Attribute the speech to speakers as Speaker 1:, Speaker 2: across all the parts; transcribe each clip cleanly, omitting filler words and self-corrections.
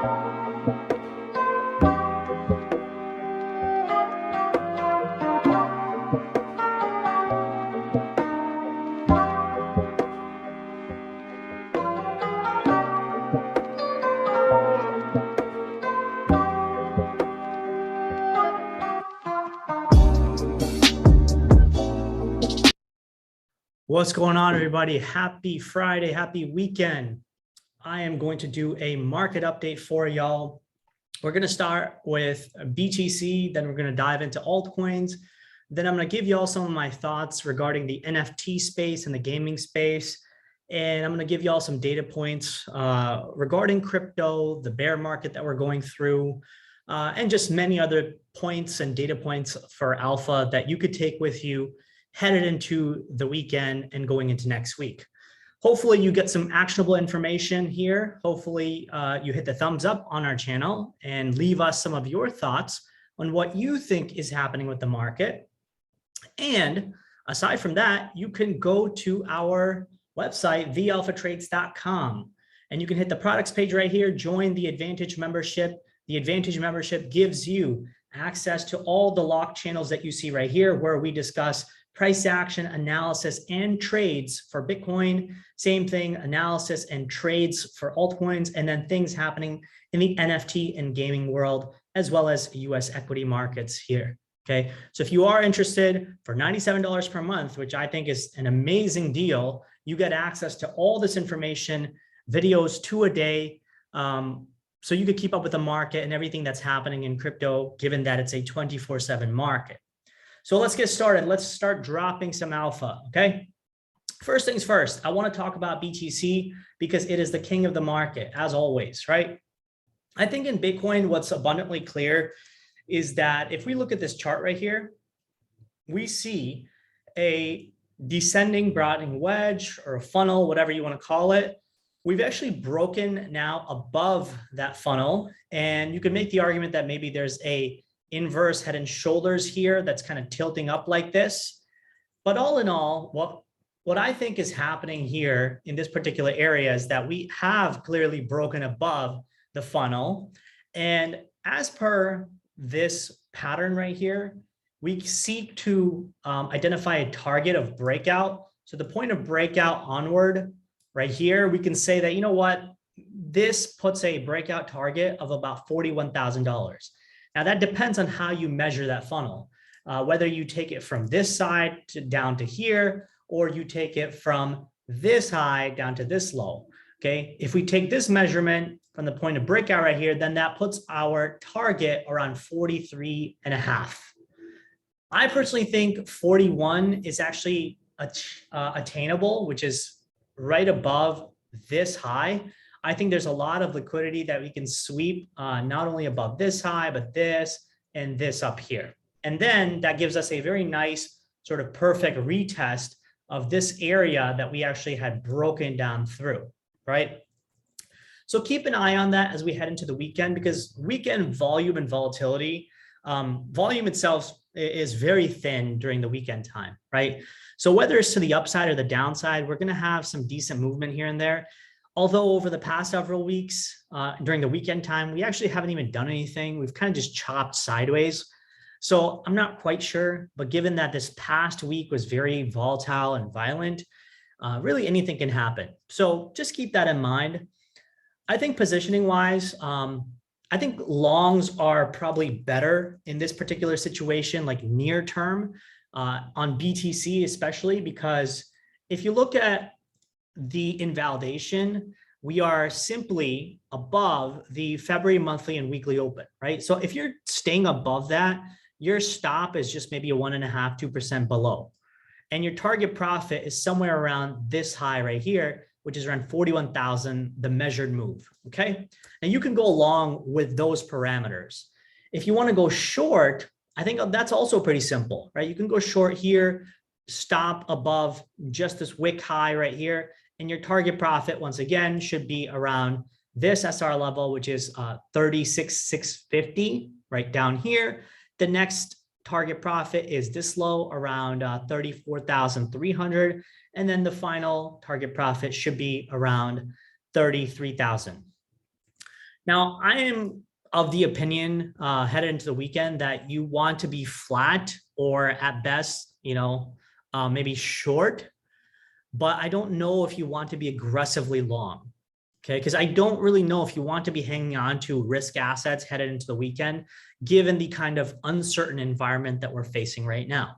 Speaker 1: What's going on, everybody? Happy Friday, happy weekend. I am going to do a market update for y'all. We're going to start with BTC, then we're going to dive into altcoins. Then I'm going to give y'all some of my thoughts regarding the NFT space and the gaming space. And I'm going to give y'all some data points regarding crypto, the bear market that we're going through, and just many other points and data points for alpha that you could take with you headed into the weekend and going into next week. Hopefully you get some actionable information here. Hopefully you hit the thumbs up on our channel and leave us some of your thoughts on what you think is happening with the market. And aside from that, you can go to our website, thealphatrades.com, and you can hit the products page right here, join the Advantage membership. The Advantage membership gives you access to all the locked channels that you see right here, where we discuss price action, analysis, and trades for Bitcoin. Same thing, analysis and trades for altcoins, and then things happening in the NFT and gaming world, as well as US equity markets here. Okay, so if you are interested, for $97 per month, which I think is an amazing deal, you get access to all this information, videos 2 a day, so you could keep up with the market and everything that's happening in crypto, given that it's a 24/7 market. So let's get started. Let's start dropping some alpha, okay? First things first, I want to talk about BTC because it is the king of the market, as always, right? I think in Bitcoin, what's abundantly clear is that if we look at this chart right here, we see a descending broadening wedge or a funnel, whatever you want to call it. We've actually broken now above that funnel, and you could make the argument that maybe there's a inverse head and shoulders here that's kind of tilting up like this. But all in all, what I think is happening here in this particular area is that we have clearly broken above the funnel. And as per this pattern right here, we seek to identify a target of breakout. So the point of breakout onward right here, we can say that, you know what, this puts a breakout target of about $41,000. Now that depends on how you measure that funnel, whether you take it from this side down to here, or you take it from this high down to this low, okay? If we take this measurement from the point of breakout right here, then that puts our target around 43.5. I personally think 41 is actually attainable, which is right above this high. I think there's a lot of liquidity that we can sweep, not only above this high, but this and this up here. And then that gives us a very nice sort of perfect retest of this area that we actually had broken down through, right? So keep an eye on that as we head into the weekend, because weekend volume and volatility, volume itself is very thin during the weekend time, right? So whether it's to the upside or the downside, we're going to have some decent movement here and there. Although over the past several weeks, during the weekend time, we actually haven't even done anything. We've kind of just chopped sideways. So I'm not quite sure, but given that this past week was very volatile and violent, really anything can happen. So just keep that in mind. I think positioning wise, I think longs are probably better in this particular situation, like near term on BTC, especially because if you look at the invalidation, we are simply above the February monthly and weekly open, right? So if you're staying above that, your stop is just maybe a 1.5%, 2% below. And your target profit is somewhere around this high right here, which is around 41,000, the measured move, okay? And you can go along with those parameters. If you want to go short, I think that's also pretty simple, right? You can go short here, stop above just this wick high right here, and your target profit, once again, should be around this SR level, which is 36,650 right down here. The next target profit is this low around 34,300. And then the final target profit should be around 33,000. Now, I am of the opinion headed into the weekend that you want to be flat or at best, maybe short, but I don't know if you want to be aggressively long. Okay, because I don't really know if you want to be hanging on to risk assets headed into the weekend, given the kind of uncertain environment that we're facing right now.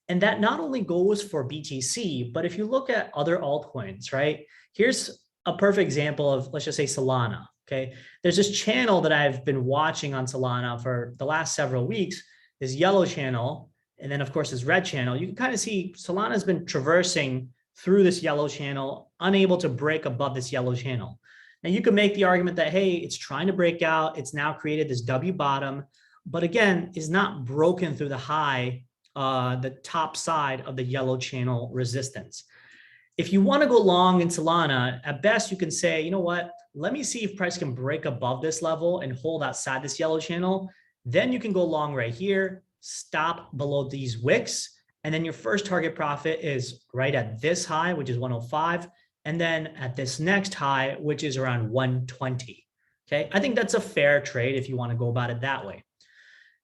Speaker 1: And that not only goes for BTC, but if you look at other altcoins, right? Here's a perfect example of, let's just say Solana, okay? There's this channel that I've been watching on Solana for the last several weeks, this yellow channel, and then of course this red channel. You can kind of see Solana has been traversing through this yellow channel, unable to break above this yellow channel. Now you can make the argument that, hey, it's trying to break out. It's now created this W bottom, but again, is not broken through the high, the top side of the yellow channel resistance. If you want to go long in Solana, at best you can say, you know what, let me see if price can break above this level and hold outside this yellow channel. Then you can go long right here, stop below these wicks. And then your first target profit is right at this high, which is 105. And then at this next high, which is around 120. Okay, I think that's a fair trade if you want to go about it that way.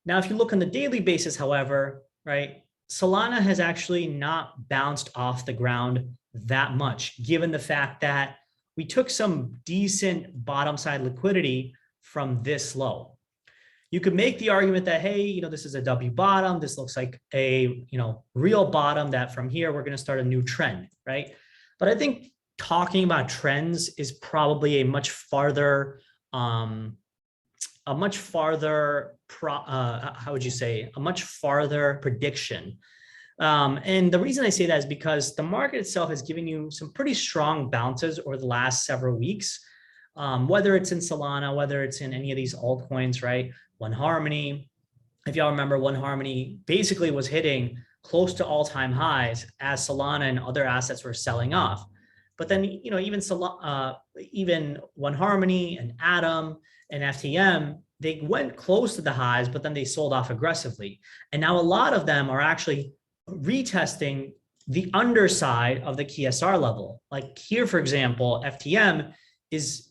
Speaker 1: Now, if you look on the daily basis, however, right, Solana has actually not bounced off the ground that much, given the fact that we took some decent bottom side liquidity from this low. You could make the argument that, hey, this is a W bottom. This looks like a, real bottom that from here, we're going to start a new trend, right? But I think talking about trends is probably a much farther prediction. And the reason I say that is because the market itself has given you some pretty strong bounces over the last several weeks, whether it's in Solana, whether it's in any of these altcoins, right? One Harmony, if y'all remember, One Harmony basically was hitting close to all-time highs as Solana and other assets were selling off. But then, even One Harmony and Atom and FTM, they went close to the highs, but then they sold off aggressively. And now a lot of them are actually retesting the underside of the KSR level. Like here, for example, FTM is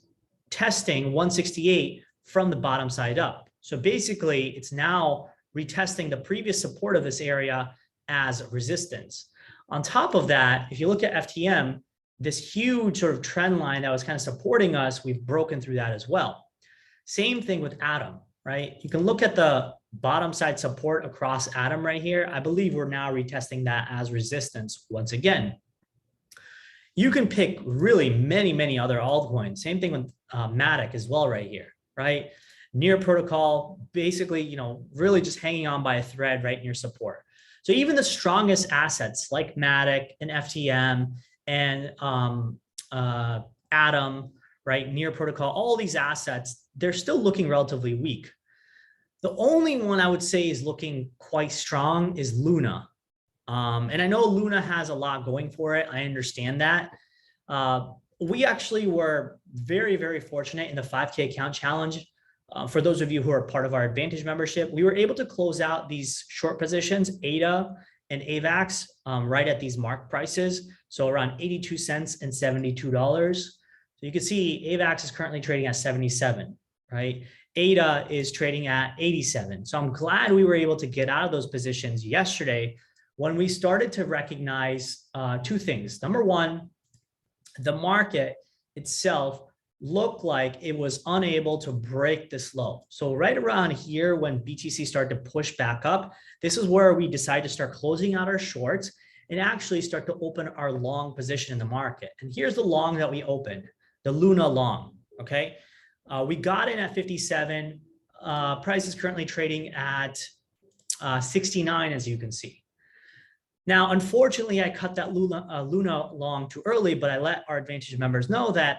Speaker 1: testing 168 from the bottom side up. So basically, it's now retesting the previous support of this area as resistance. On top of that, if you look at FTM, this huge sort of trend line that was kind of supporting us, we've broken through that as well. Same thing with Atom, right? You can look at the bottom side support across Atom right here. I believe we're now retesting that as resistance once again. You can pick really many other altcoins. Same thing with Matic as well right here, right? Near protocol, basically, really just hanging on by a thread right near support. So even the strongest assets like Matic and FTM and Atom, right, near protocol, all these assets, they're still looking relatively weak. The only one I would say is looking quite strong is Luna. And I know Luna has a lot going for it. I understand that. We actually were very fortunate in the 5K account challenge. For those of you who are part of our Advantage membership, we were able to close out these short positions, ADA and AVAX, right at these mark prices. So around 82 cents and $72. So you can see AVAX is currently trading at 77, right? ADA is trading at 87. So I'm glad we were able to get out of those positions yesterday when we started to recognize two things. Number one, the market itself looked like it was unable to break this low. So right around here, when BTC started to push back up, this is where we decided to start closing out our shorts and actually start to open our long position in the market. And here's the long that we opened, the Luna long, okay? We got in at 57. Price is currently trading at 69, as you can see. Now, unfortunately, I cut that Luna long too early, but I let our Advantage members know that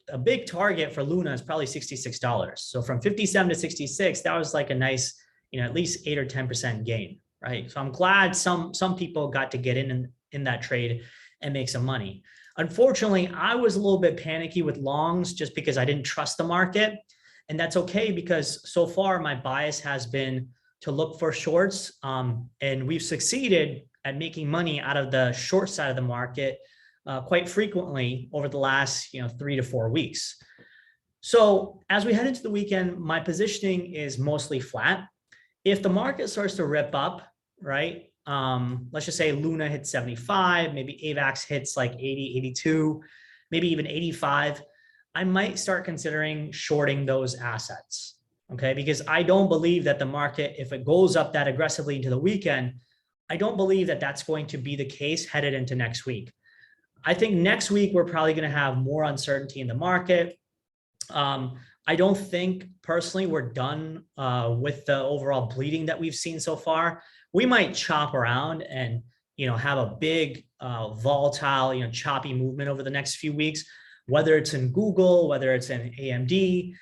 Speaker 1: a big target for Luna is probably $66. So from 57 to 66, that was like a nice, at least 8 or 10% gain, right? So I'm glad some people got to get in that trade and make some money. Unfortunately, I was a little bit panicky with longs just because I didn't trust the market. And that's okay, because so far my bias has been to look for shorts. And we've succeeded at making money out of the short side of the market quite frequently over the last 3 to 4 weeks. So as we head into the weekend, my positioning is mostly flat. If the market starts to rip up, right? Let's just say Luna hits 75, maybe AVAX hits like 80, 82, maybe even 85. I might start considering shorting those assets, okay? Because I don't believe that the market, if it goes up that aggressively into the weekend, I don't believe that that's going to be the case headed into next week. I think next week, we're probably going to have more uncertainty in the market. I don't think personally we're done with the overall bleeding that we've seen so far. We might chop around and have a big volatile, choppy movement over the next few weeks, whether it's in Google, whether it's in AMD,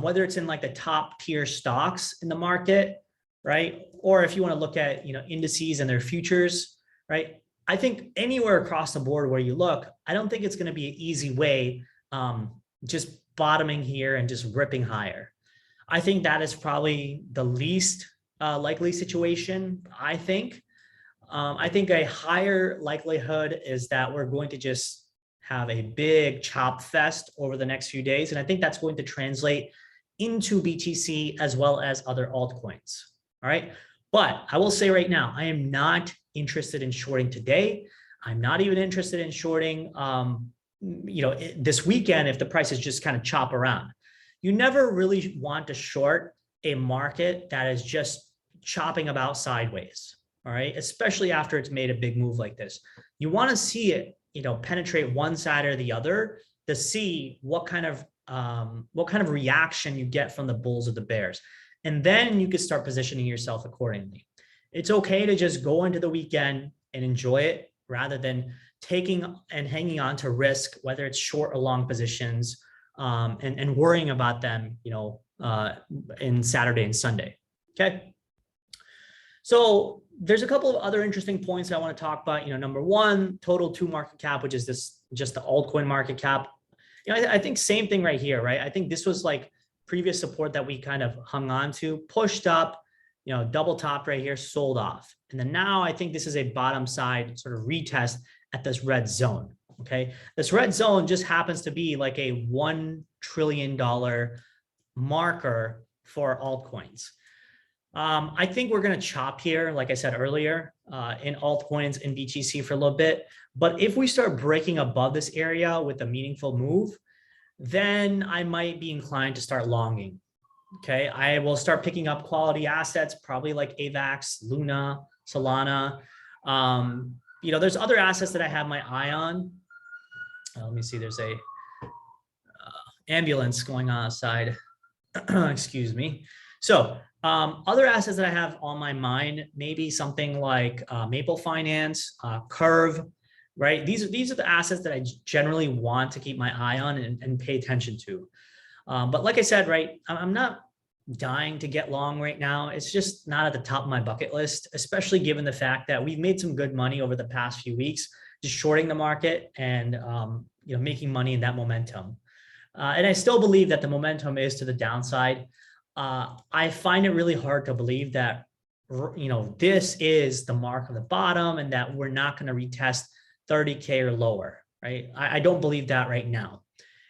Speaker 1: whether it's in like the top tier stocks in the market, right? Or if you want to look at indices and their futures, right? I think anywhere across the board where you look, I don't think it's going to be an easy way just bottoming here and just ripping higher. I think that is probably the least likely situation, I think. I think a higher likelihood is that we're going to just have a big chop fest over the next few days. And I think that's going to translate into BTC as well as other altcoins. All right. But I will say right now, I am not interested in shorting today. I'm not even interested in shorting this weekend if the prices just kind of chop around. You never really want to short a market that is just chopping about sideways, all right? Especially after it's made a big move like this. You want to see it, penetrate one side or the other to see what kind of reaction you get from the bulls or the bears. And then you can start positioning yourself accordingly. It's okay to just go into the weekend and enjoy it rather than taking and hanging on to risk, whether it's short or long positions, and worrying about them, in Saturday and Sunday. Okay. So there's a couple of other interesting points I want to talk about. Number one, total 2 market cap, which is just the altcoin market cap. I think same thing right here, right? I think this was like previous support that we kind of hung on to, pushed up, double top right here, sold off. And then now I think this is a bottom side sort of retest at this red zone. Okay. This red zone just happens to be like a $1 trillion marker for altcoins. I think we're going to chop here, like I said earlier, in altcoins and BTC for a little bit. But if we start breaking above this area with a meaningful move, then I might be inclined to start longing. Okay. I will start picking up quality assets, probably like AVAX, Luna, Solana. There's other assets that I have my eye on. Let me see. There's a ambulance going on outside. Excuse me. So other assets that I have on my mind, maybe something like Maple Finance, Curve, right? These are the assets that I generally want to keep my eye on and pay attention to. But like I said, right, I'm not dying to get long right now. It's just not at the top of my bucket list, especially given the fact that we've made some good money over the past few weeks, just shorting the market and making money in that momentum. And I still believe that the momentum is to the downside. I find it really hard to believe that this is the mark of the bottom and that we're not going to retest 30K or lower, right? I don't believe that right now.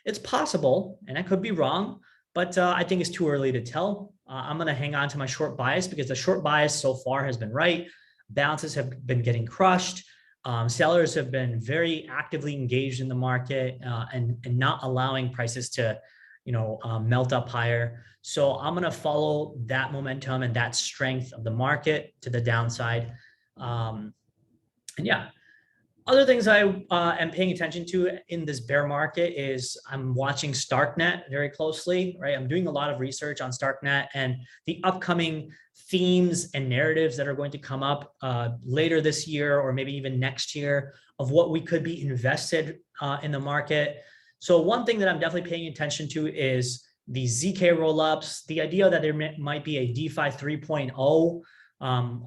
Speaker 1: It's possible, and I could be wrong, but I think it's too early to tell. I'm going to hang on to my short bias because the short bias so far has been right. Balances have been getting crushed. Sellers have been very actively engaged in the market and not allowing prices to, melt up higher. So I'm going to follow that momentum and that strength of the market to the downside. And yeah. Other things I am paying attention to in this bear market is I'm watching StarkNet very closely, right? I'm doing a lot of research on StarkNet and the upcoming themes and narratives that are going to come up later this year or maybe even next year of what we could be invested in the market. So one thing that I'm definitely paying attention to is the ZK rollups, the idea that there might be a DeFi 3.0.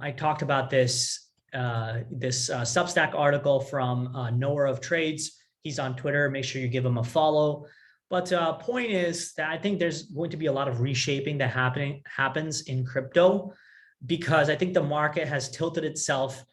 Speaker 1: I talked about this Substack article from Knower of Trades. He's on Twitter. Make sure you give him a follow. But point is that I think there's going to be a lot of reshaping that happens in crypto because I think the market has tilted itself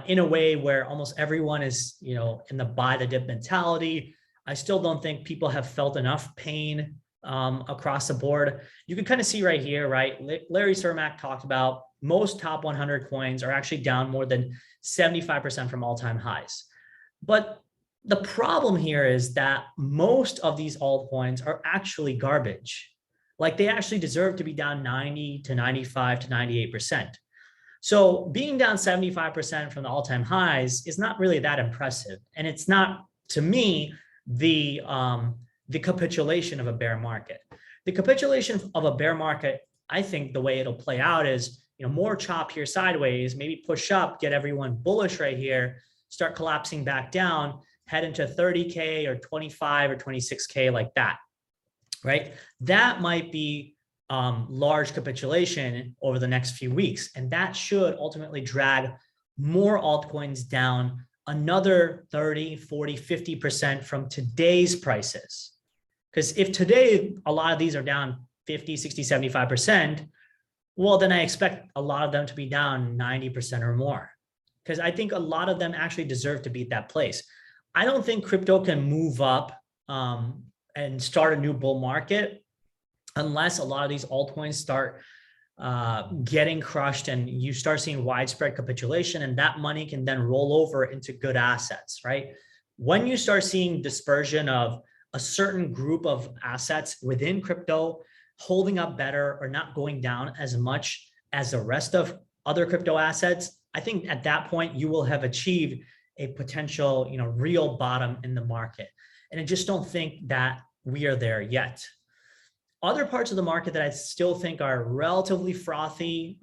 Speaker 1: in a way where almost everyone is, in the buy the dip mentality. I still don't think people have felt enough pain across the board. You can kind of see right here, right? Larry Cermak talked about most top 100 coins are actually down more than 75% from all-time highs. But the problem here is that most of these altcoins are actually garbage. Like they actually deserve to be down 90 to 95 to 98%. So being down 75% from the all-time highs is not really that impressive. And it's not, to me, the capitulation of a bear market. The capitulation of a bear market, I think the way it'll play out is, more chop here sideways, maybe push up, get everyone bullish right here, start collapsing back down, head into 30K or 25 or 26K like that, right? That might be large capitulation over the next few weeks. And that should ultimately drag more altcoins down another 30, 40, 50% from today's prices. Because if today a lot of these are down 50, 60, 75%, well, then I expect a lot of them to be down 90% or more. Because I think a lot of them actually deserve to be at that place. I don't think crypto can move up and start a new bull market unless a lot of these altcoins start getting crushed and you start seeing widespread capitulation, and that money can then roll over into good assets, right? When you start seeing dispersion of a certain group of assets within crypto holding up better or not going down as much as the rest of other crypto assets, I think at that point you will have achieved a potential, real bottom in the market. And I just don't think that we are there yet. Other parts of the market that I still think are relatively frothy,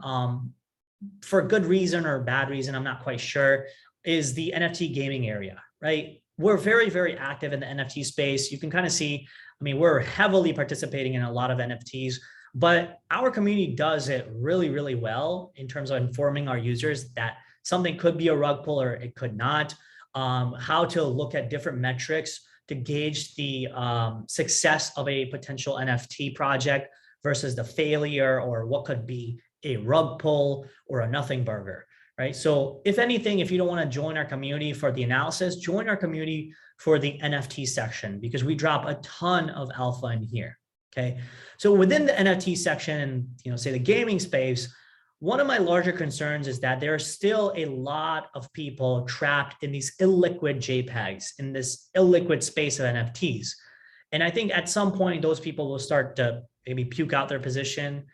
Speaker 1: for good reason or bad reason, I'm not quite sure, is the NFT gaming area, right? We're very, very active in the NFT space. You can kind of see, we're heavily participating in a lot of NFTs, but our community does it really, really well in terms of informing our users that something could be a rug pull or it could not, how to look at different metrics to gauge the success of a potential NFT project versus the failure or what could be a rug pull or a nothing burger, right? So if anything, if you don't want to join our community for the analysis, join our community for the NFT section, because we drop a ton of alpha in here, okay? So within the NFT section, say the gaming space, one of my larger concerns is that there are still a lot of people trapped in these illiquid JPEGs, in this illiquid space of NFTs. And I think at some point, those people will start to maybe puke out their position,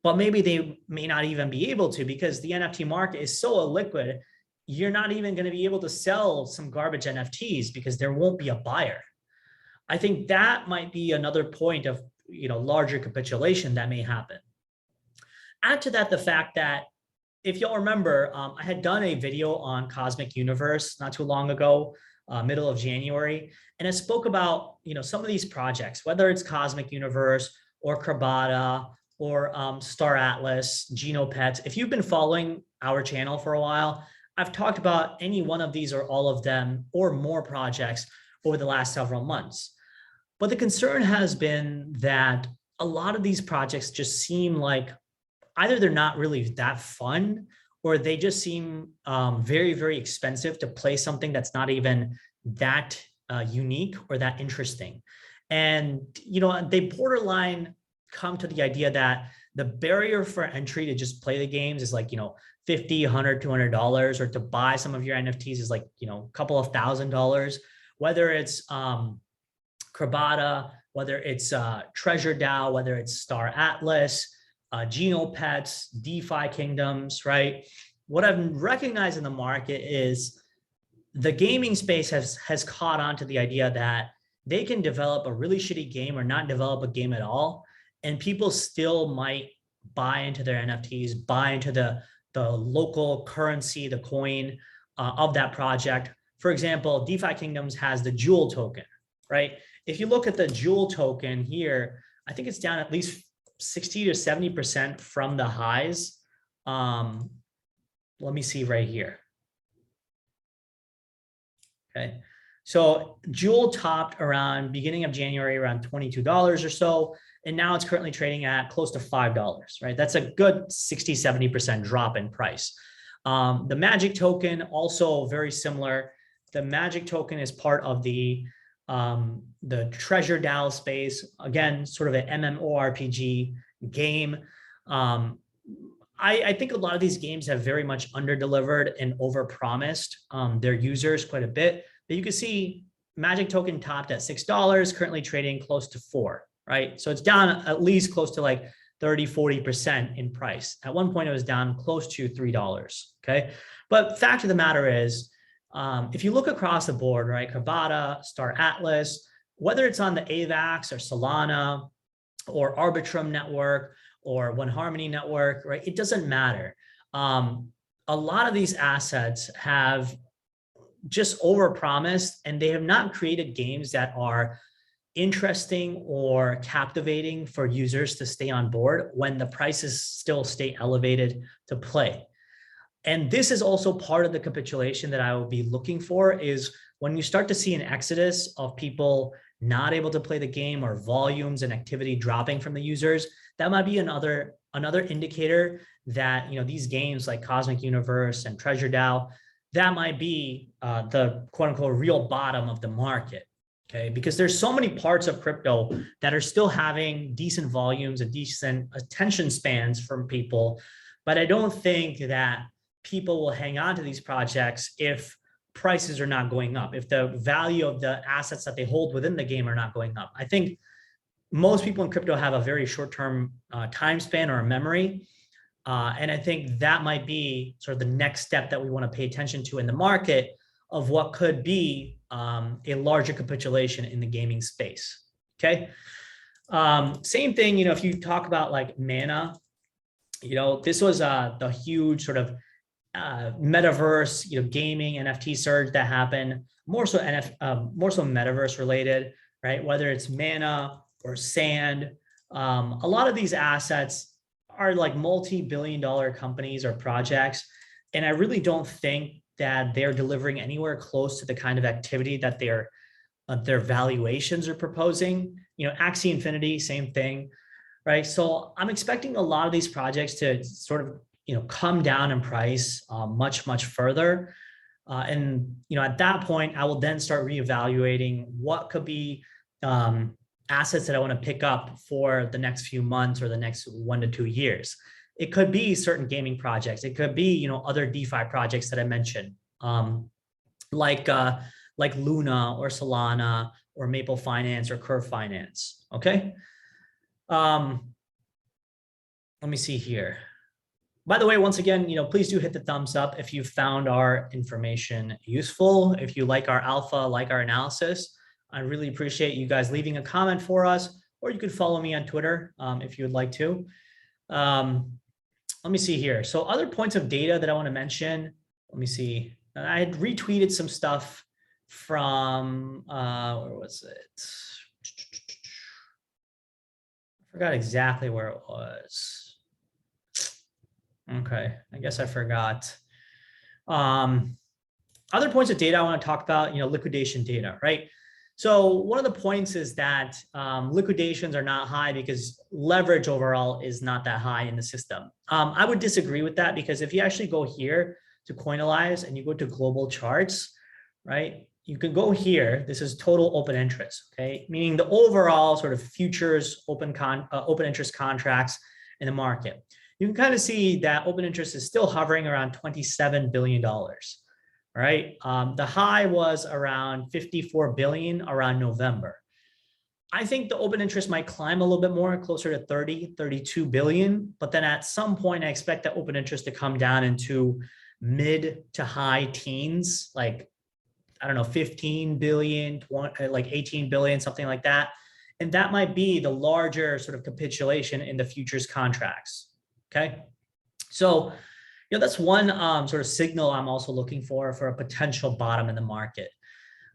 Speaker 1: but maybe they may not even be able to, because the NFT market is so illiquid, you're not even going to be able to sell some garbage NFTs because there won't be a buyer. I think that might be another point of, larger capitulation that may happen. Add to that the fact that, if y'all remember, I had done a video on Cosmic Universe not too long ago, middle of January, and I spoke about, some of these projects, whether it's Cosmic Universe or Krabata or Star Atlas, Genopets. If you've been following our channel for a while, I've talked about any one of these or all of them or more projects over the last several months. But the concern has been that a lot of these projects just seem like either they're not really that fun, or they just seem very, very expensive to play something that's not even that unique or that interesting. And, they borderline come to the idea that the barrier for entry to just play the games is like, $50, $100, $200, or to buy some of your NFTs is like, a couple of $1,000s, whether it's Krabata, whether it's Treasure DAO, whether it's Star Atlas, Genopets, DeFi Kingdoms, right? What I've recognized in the market is the gaming space has caught on to the idea that they can develop a really shitty game or not develop a game at all, and people still might buy into their NFTs, buy into the local currency, the coin of that project. For example, DeFi Kingdoms has the Jewel token, right? If you look at the Jewel token here, I think it's down at least 60 to 70% from the highs. Let me see right here. Okay, so Jewel topped around beginning of January around $22 or so, and now it's currently trading at close to $5, right? That's a good 60, 70% drop in price. The Magic token also very similar. The Magic token is part of the the Treasure DAO space, again, sort of an MMORPG game. I think a lot of these games have very much underdelivered and overpromised their users quite a bit. But you can see Magic token topped at $6, currently trading close to $4, right? So it's down at least close to like 30–40% in price. At one point, it was down close to $3, okay? But fact of the matter is, if you look across the board, right, Kavada, Star Atlas, whether it's on the AVAX or Solana or Arbitrum network or One Harmony network, right, it doesn't matter. A lot of these assets have just overpromised, and they have not created games that are interesting or captivating for users to stay on board when the prices still stay elevated to play. And this is also part of the capitulation that I will be looking for, is when you start to see an exodus of people not able to play the game or volumes and activity dropping from the users, that might be another indicator that, you know, these games like Cosmic Universe and Treasure DAO, that might be the quote unquote real bottom of the market. Okay, because there's so many parts of crypto that are still having decent volumes and decent attention spans from people, but I don't think that people will hang on to these projects if prices are not going up, if the value of the assets that they hold within the game are not going up. I think most people in crypto have a very short-term time span or a memory. And I think that might be sort of the next step that we want to pay attention to in the market of what could be a larger capitulation in the gaming space. Okay. Same thing, you know, if you talk about like Mana, you know, this was the huge sort of Metaverse, you know, gaming NFT surge that happened, more so Metaverse related, right? Whether it's Mana or Sand, a lot of these assets are like multi-billion-dollar companies or projects, and I really don't think that they're delivering anywhere close to the kind of activity that their valuations are proposing. You know, Axie Infinity, same thing, right? So I'm expecting a lot of these projects to sort of, you know, come down in price much further. And, you know, at that point, I will then start reevaluating what could be assets that I want to pick up for the next few months or the next 1 to 2 years. It could be certain gaming projects. It could be, you know, other DeFi projects that I mentioned, like Luna or Solana or Maple Finance or Curve Finance. Okay. Let me see here. By the way, once again, you know, please do hit the thumbs up if you found our information useful. If you like our alpha, like our analysis, I really appreciate you guys leaving a comment for us, or you could follow me on Twitter if you would like to. Let me see here. So other points of data that I want to mention. Let me see. I had retweeted some stuff from, where was it? I forgot exactly where it was. Okay, I guess I forgot. Other points of data I want to talk about, you know, liquidation data, right? So one of the points is that liquidations are not high because leverage overall is not that high in the system. I would disagree with that, because if you actually go here to Coinalyze and you go to global charts, right? You can go here. This is total open interest, okay? Meaning the overall sort of futures open interest contracts in the market. You can kind of see that open interest is still hovering around $27 billion. Right? The high was around 54 billion around November. I think the open interest might climb a little bit more, closer to 32 billion. But then at some point, I expect that open interest to come down into mid to high teens, like, I don't know, 15 billion, like 18 billion, something like that. And that might be the larger sort of capitulation in the futures contracts. Okay. So, you know, that's one sort of signal I'm also looking for a potential bottom in the market.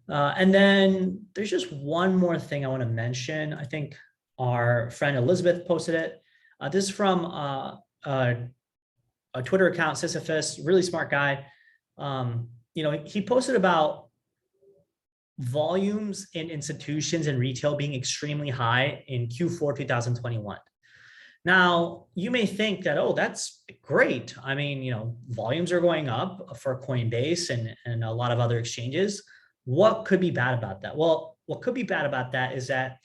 Speaker 1: And then there's just one more thing I want to mention. I think our friend Elizabeth posted it. This is from a Twitter account, Sisyphus, really smart guy. You know, he posted about volumes in institutions and retail being extremely high in Q4 2021. Now, you may think that, oh, that's great. I mean, you know, volumes are going up for Coinbase and a lot of other exchanges. What could be bad about that? Well, what could be bad about that is that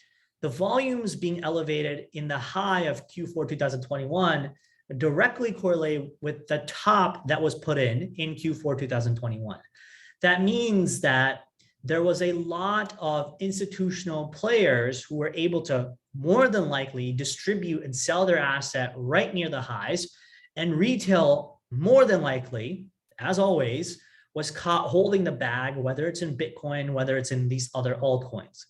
Speaker 1: the volumes being elevated in the high of Q4 2021 directly correlate with the top that was put in Q4 2021. That means that there was a lot of institutional players who were able to more than likely distribute and sell their asset right near the highs, and retail more than likely, as always, was caught holding the bag, whether it's in Bitcoin, whether it's in these other altcoins.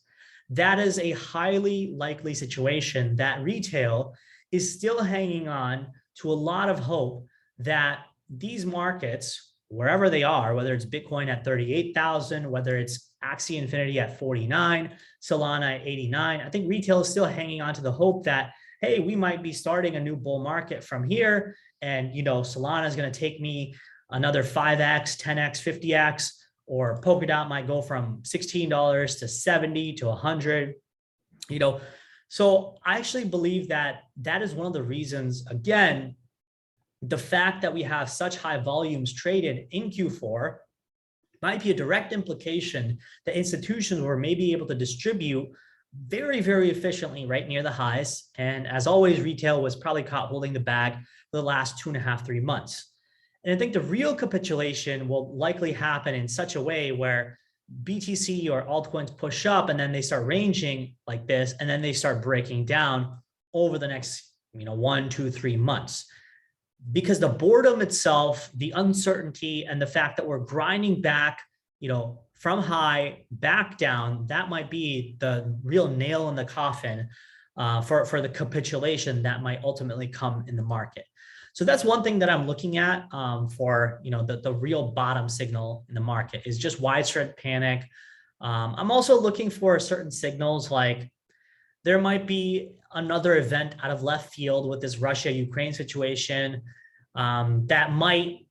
Speaker 1: That is a highly likely situation that retail is still hanging on to a lot of hope that these markets, wherever they are, whether it's Bitcoin at 38,000, whether it's Axie Infinity at 49, Solana at 89, I think retail is still hanging on to the hope that, hey, we might be starting a new bull market from here. And, Solana is going to take me another 5x, 10x, 50x, or Polkadot might go from $16 to 70 to 100, So I actually believe that that is one of the reasons, again, the fact that we have such high volumes traded in Q4 might be a direct implication that institutions were maybe able to distribute very, very efficiently right near the highs. And as always, retail was probably caught holding the bag for the last 2.5, 3 months. And I think the real capitulation will likely happen in such a way where BTC or altcoins push up and then they start ranging like this, and then they start breaking down over the next 1, 2, 3 months. Because the boredom itself, the uncertainty, and the fact that we're grinding back, from high back down, that might be the real nail in the coffin for the capitulation that might ultimately come in the market. So that's one thing that I'm looking at for the real bottom signal in the market is just widespread panic. I'm also looking for certain signals like there might be another event out of left field with this Russia-Ukraine situation that might,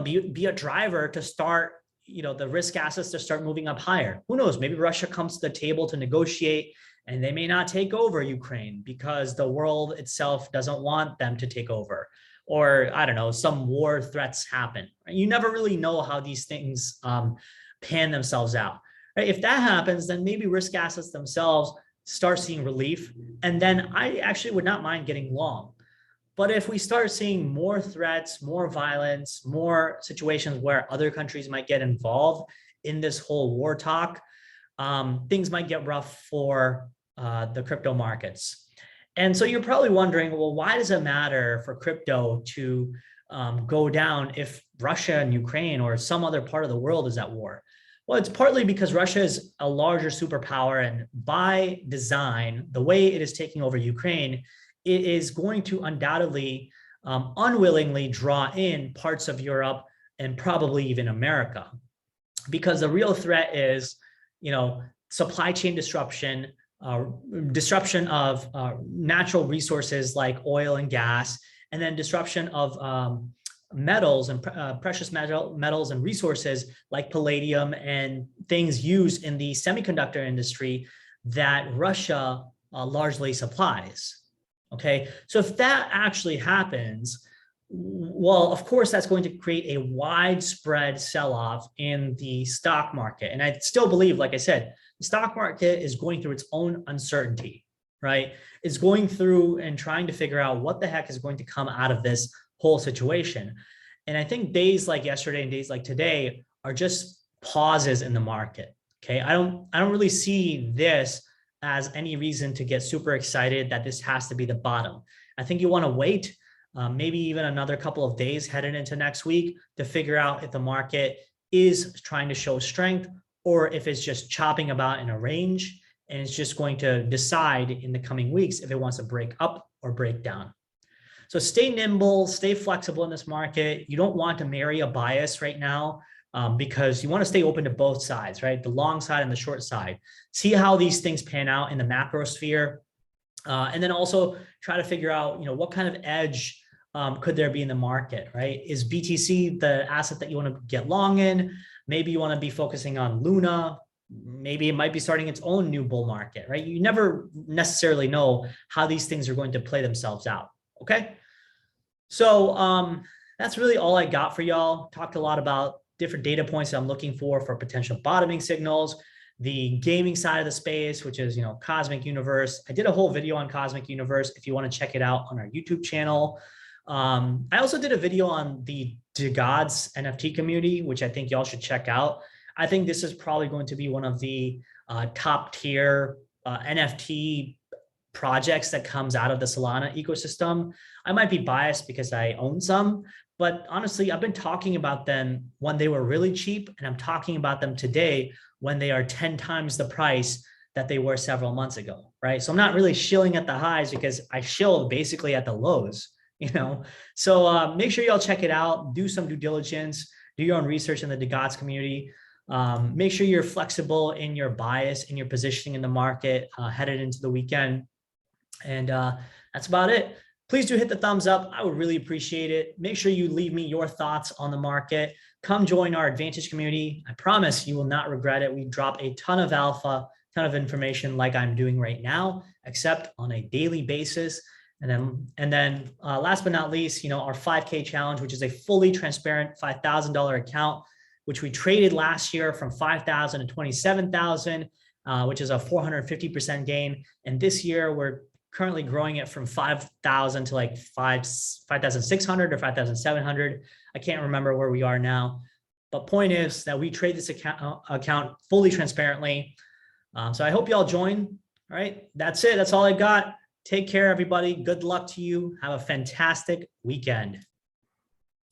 Speaker 1: be a driver to start, the risk assets to start moving up higher. Who knows? Maybe Russia comes to the table to negotiate and they may not take over Ukraine because the world itself doesn't want them to take over. Or some war threats happen. You never really know how these things pan themselves out. Right? If that happens, then maybe risk assets themselves start seeing relief. And then I actually would not mind getting long. But if we start seeing more threats, more violence, more situations where other countries might get involved in this whole war talk, things might get rough for the crypto markets. And so you're probably wondering, well, why does it matter for crypto to go down if Russia and Ukraine or some other part of the world is at war? Well, it's partly because Russia is a larger superpower, and by design, the way it is taking over Ukraine, it is going to undoubtedly, unwillingly draw in parts of Europe and probably even America, because the real threat is, supply chain disruption, disruption of natural resources like oil and gas, and then disruption of metals and precious metals and resources like palladium and things used in the semiconductor industry that Russia largely supplies. Okay, so if that actually happens, well, of course, that's going to create a widespread sell-off in the stock market. And I still believe, like I said, the stock market is going through its own uncertainty, right? It's going through and trying to figure out what the heck is going to come out of this whole situation. And I think days like yesterday and days like today are just pauses in the market. Okay, I don't really see this as any reason to get super excited that this has to be the bottom. I think you want to wait maybe even another couple of days heading into next week to figure out if the market is trying to show strength or if it's just chopping about in a range and it's just going to decide in the coming weeks if it wants to break up or break down. So stay nimble, stay flexible in this market. You don't want to marry a bias right now because you want to stay open to both sides, right? The long side and the short side. See how these things pan out in the macro sphere. And then also try to figure out, what kind of edge could there be in the market, right? Is BTC the asset that you want to get long in? Maybe you want to be focusing on Luna. Maybe it might be starting its own new bull market, right? You never necessarily know how these things are going to play themselves out, okay? So that's really all I got for y'all. Talked a lot about different data points that I'm looking for potential bottoming signals. the gaming side of the space, which is, Cosmic Universe. I did a whole video on Cosmic Universe if you want to check it out on our YouTube channel. I also did a video on the Gods NFT community, which I think y'all should check out. I think this is probably going to be one of the top tier NFT projects that comes out of the Solana ecosystem. I might be biased because I own some, but honestly, I've been talking about them when they were really cheap, and I'm talking about them today when they are 10 times the price that they were several months ago, right? So I'm not really shilling at the highs because I shilled basically at the lows, So make sure y'all check it out, do some due diligence, do your own research in the Gods community. Make sure you're flexible in your bias, in your positioning in the market, headed into the weekend. And that's about it. Please do hit the thumbs up. I would really appreciate it. Make sure you leave me your thoughts on the market. Come join our Advantage community. I promise you will not regret it. We drop a ton of alpha, ton of information like I'm doing right now, except on a daily basis. And then last but not least, our 5K challenge, which is a fully transparent $5,000 account, which we traded last year from 5,000 to 27,000, which is a 450% gain. And this year we're currently growing it from 5,000 to like 5,600 or 5,700. I can't remember where we are now, but point is that we trade this account fully transparently. So I hope y'all join. All right, that's it. That's all I got. Take care, everybody. Good luck to you. Have a fantastic weekend.